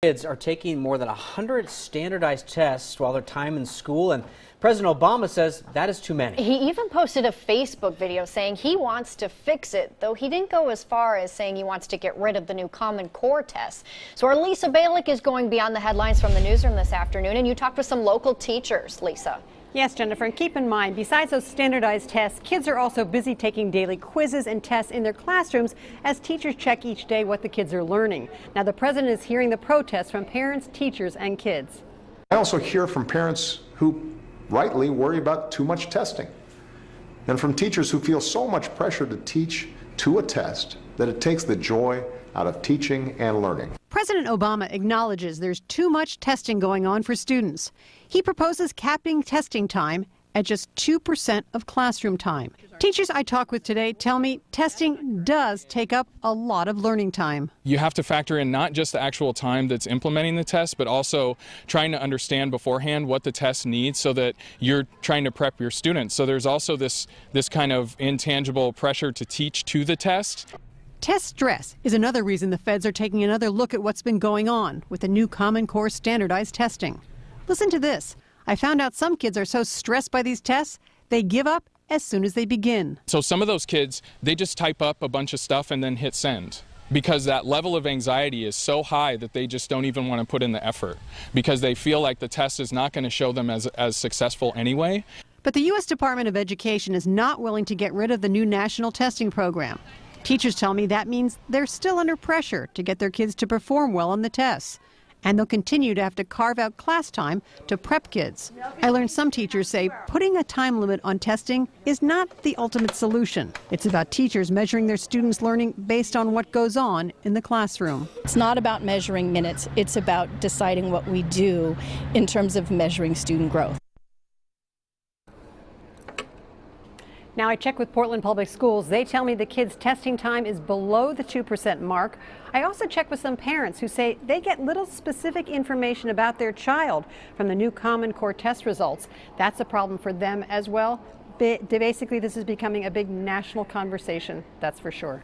Kids are taking more than 100 standardized tests while their time in school, and President Obama says that is too many. He even posted a Facebook video saying he wants to fix it, though he didn't go as far as saying he wants to get rid of the new Common Core tests. So our Lisa Balick is going beyond the headlines from the newsroom this afternoon, and you talked with some local teachers, Lisa. Yes, Jennifer, and keep in mind, besides those standardized tests, kids are also busy taking daily quizzes and tests in their classrooms as teachers check each day what the kids are learning. Now, the president is hearing the protests from parents, teachers, and kids. I also hear from parents who rightly worry about too much testing, and from teachers who feel so much pressure to teach to a test that it takes the joy out of teaching and learning. President Obama acknowledges there's too much testing going on for students. He proposes capping testing time at just 2% of classroom time. Teachers I talk with today tell me testing does take up a lot of learning time. You have to factor in not just the actual time that's implementing the test, but also trying to understand beforehand what the test needs so that you're trying to prep your students. So there's also this kind of intangible pressure to teach to the test. Test stress is another reason the feds are taking another look at what's been going on with the new Common Core standardized testing. Listen to this. I found out some kids are so stressed by these tests, they give up as soon as they begin. So some of those kids, they just type up a bunch of stuff and then hit send, because that level of anxiety is so high that they just don't even want to put in the effort, because they feel like the test is not going to show them as successful anyway. But the U.S. Department of Education is not willing to get rid of the new national testing program. Teachers tell me that means they're still under pressure to get their kids to perform well on the tests. And they'll continue to have to carve out class time to prep kids. I learned some teachers say putting a time limit on testing is not the ultimate solution. It's about teachers measuring their students' learning based on what goes on in the classroom. It's not about measuring minutes. It's about deciding what we do in terms of measuring student growth. Now, I check with Portland Public Schools. They tell me the kids' testing time is below the 2% mark. I also check with some parents who say they get little specific information about their child from the new Common Core test results. That's a problem for them as well. Basically, this is becoming a big national conversation, that's for sure.